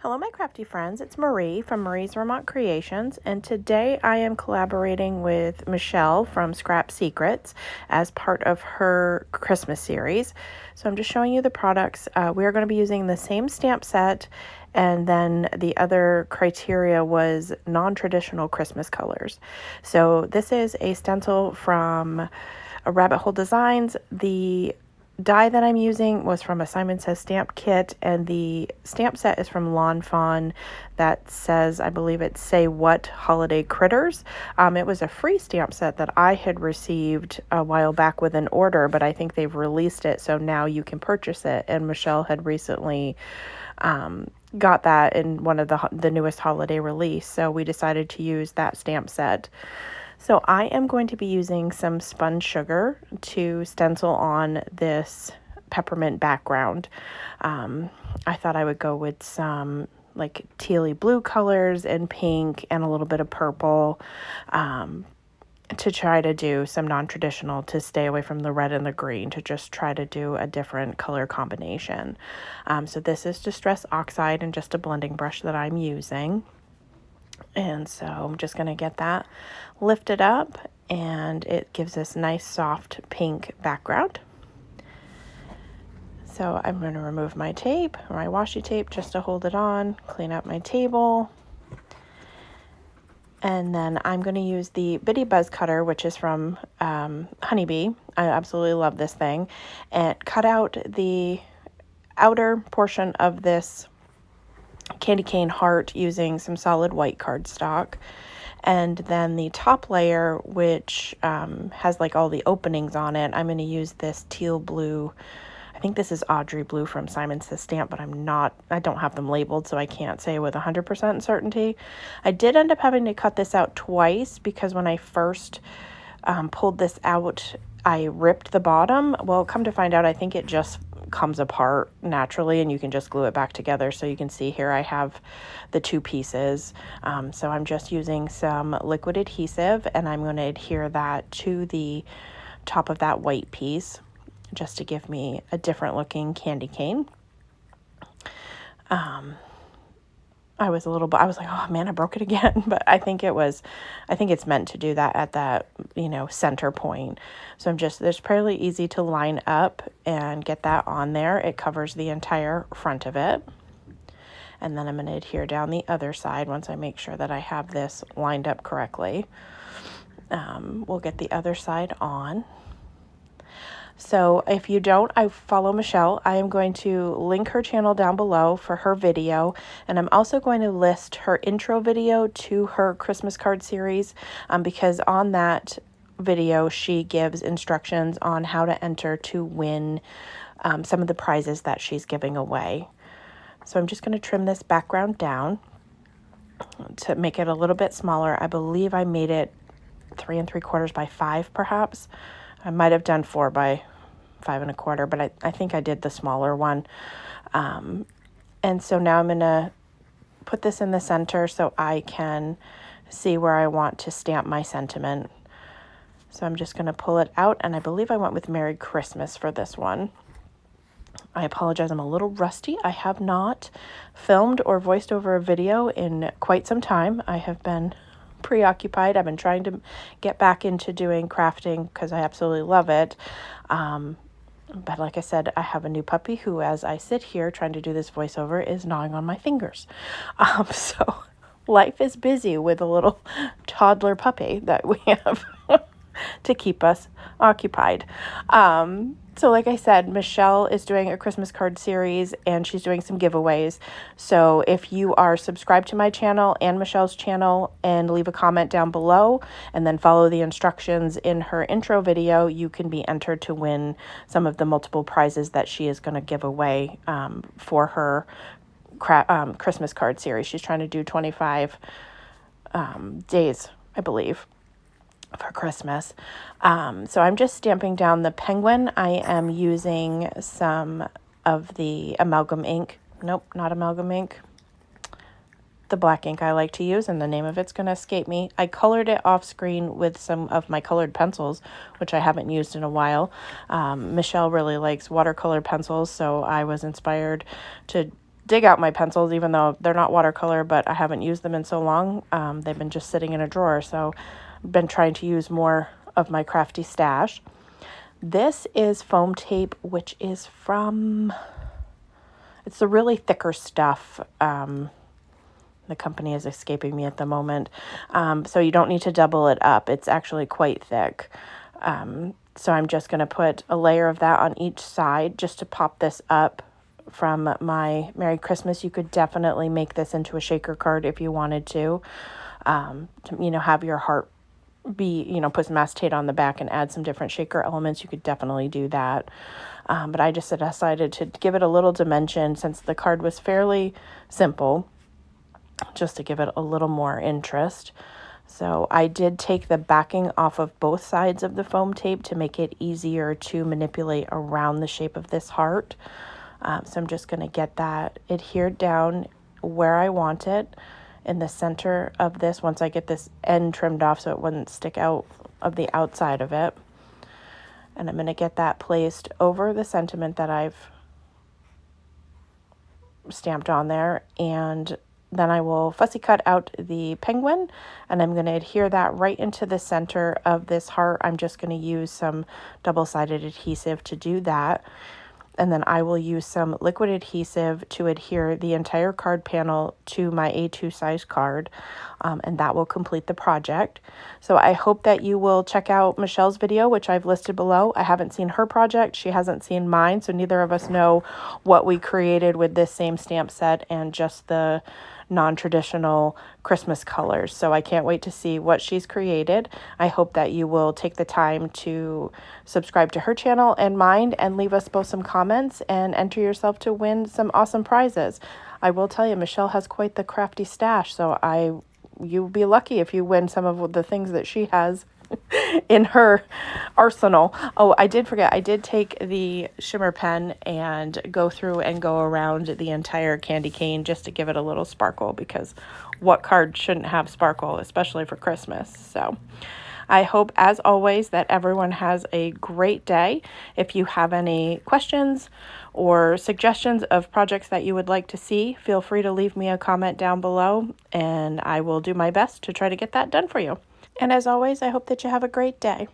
Hello, my crafty friends. It's Marie from Marie's Vermont Creations, and today I am collaborating with Michele from Scrapsecrets as part of her Christmas series. So I'm just showing you the products. We are going to be using the same stamp set, and then the other criteria was non-traditional Christmas colors. So this is a stencil from Rabbit Hole Designs. The die that I'm using was from a Simon Says stamp kit, and the stamp set is from Lawn Fawn that says, I believe it's Say What Holiday Critters. It was a free stamp set that I had received a while back with an order, but I think they've released it, so now you can purchase it, and Michele had recently got that in one of the newest holiday release, so we decided to use that stamp set. So I am going to be using some spun sugar to stencil on this peppermint background. I thought I would go with some like tealy blue colors and pink and a little bit of purple to try to do some non-traditional, to stay away from the red and the green, to just try to do a different color combination. So this is Distress Oxide and just a blending brush that I'm using. And so I'm just going to get that lifted up, and it gives this nice soft pink background. So I'm going to remove my tape, or my washi tape, just to hold it on, clean up my table. And then I'm going to use the Bitty Buzz cutter, which is from Honeybee. I absolutely love this thing. And cut out the outer portion of this candy cane heart using some solid white cardstock, and then the top layer, which has like all the openings on it, I'm going to use this teal blue. I think this is Audrey blue from Simon Says stamp, but I don't have them labeled, so I can't say with 100% certainty. I did end up having to cut this out twice because when I first pulled this out, I ripped the bottom. Well, come to find out, I think it just comes apart naturally and you can just glue it back together. So you can see here I have the two pieces. So I'm just using some liquid adhesive, and I'm going to adhere that to the top of that white piece just to give me a different looking candy cane. I was like, oh man, I broke it again. But I think it's meant to do that at that, center point. So it's fairly easy to line up and get that on there. It covers the entire front of it. And then I'm going to adhere down the other side once I make sure that I have this lined up correctly. We'll get the other side on. So if you don't, I follow Michele. I am going to link her channel down below for her video, and I'm also going to list her intro video to her Christmas card series, because on that video she gives instructions on how to enter to win some of the prizes that she's giving away. So I'm just going to trim this background down to make it a little bit smaller. I believe I made it 3 3/4 by 5 perhaps. I might have done 4 by 5 1/4, but I think I did the smaller one. And so now I'm going to put this in the center so I can see where I want to stamp my sentiment. So I'm just going to pull it out, and I believe I went with Merry Christmas for this one. I apologize, I'm a little rusty. I have not filmed or voiced over a video in quite some time. I have been preoccupied. I've been trying to get back into doing crafting because I absolutely love it. But like I said, I have a new puppy who, as I sit here trying to do this voiceover, is gnawing on my fingers. So life is busy with a little toddler puppy that we have to keep us occupied. So like I said, Michele is doing a Christmas card series, and she's doing some giveaways. So if you are subscribed to my channel and Michele's channel and leave a comment down below and then follow the instructions in her intro video, you can be entered to win some of the multiple prizes that she is going to give away for her Christmas card series. She's trying to do 25 days, I believe, for Christmas. So I'm just stamping down the penguin. I am using some of the amalgam ink. Nope, not amalgam ink. The black ink I like to use, and the name of it's going to escape me. I colored it off screen with some of my colored pencils, which I haven't used in a while. Michele really likes watercolor pencils, so I was inspired to dig out my pencils, even though they're not watercolor, but I haven't used them in so long. They've been just sitting in a drawer, so I've been trying to use more of my crafty stash. This is foam tape, which is from, it's the really thicker stuff. The company is escaping me at the moment. So you don't need to double it up. It's actually quite thick. So I'm just going to put a layer of that on each side just to pop this up from my Merry Christmas. You could definitely make this into a shaker card if you wanted to have your heart be, put some acetate on the back and add some different shaker elements. You could definitely do that. But I just decided to give it a little dimension since the card was fairly simple, just to give it a little more interest. So I did take the backing off of both sides of the foam tape to make it easier to manipulate around the shape of this heart. So I'm just going to get that adhered down where I want it in the center of this once I get this end trimmed off so it wouldn't stick out of the outside of it. And I'm going to get that placed over the sentiment that I've stamped on there, and then I will fussy cut out the penguin, and I'm going to adhere that right into the center of this heart. I'm just going to use some double-sided adhesive to do that. And then I will use some liquid adhesive to adhere the entire card panel to my A2 size card, and that will complete the project. So I hope that you will check out Michelle's video, which I've listed below. I haven't seen her project. She hasn't seen mine, so neither of us know what we created with this same stamp set and just the non-traditional Christmas colors. So I can't wait to see what she's created. I hope that you will take the time to subscribe to her channel and mine and leave us both some comments and enter yourself to win some awesome prizes. I will tell you, Michelle has quite the crafty stash, so you'll be lucky if you win some of the things that she has in her arsenal. Oh, I did forget. I did take the shimmer pen and go through and go around the entire candy cane just to give it a little sparkle, because what card shouldn't have sparkle, especially for Christmas? So I hope, as always, that everyone has a great day. If you have any questions or suggestions of projects that you would like to see, feel free to leave me a comment down below, and I will do my best to try to get that done for you. And as always, I hope that you have a great day.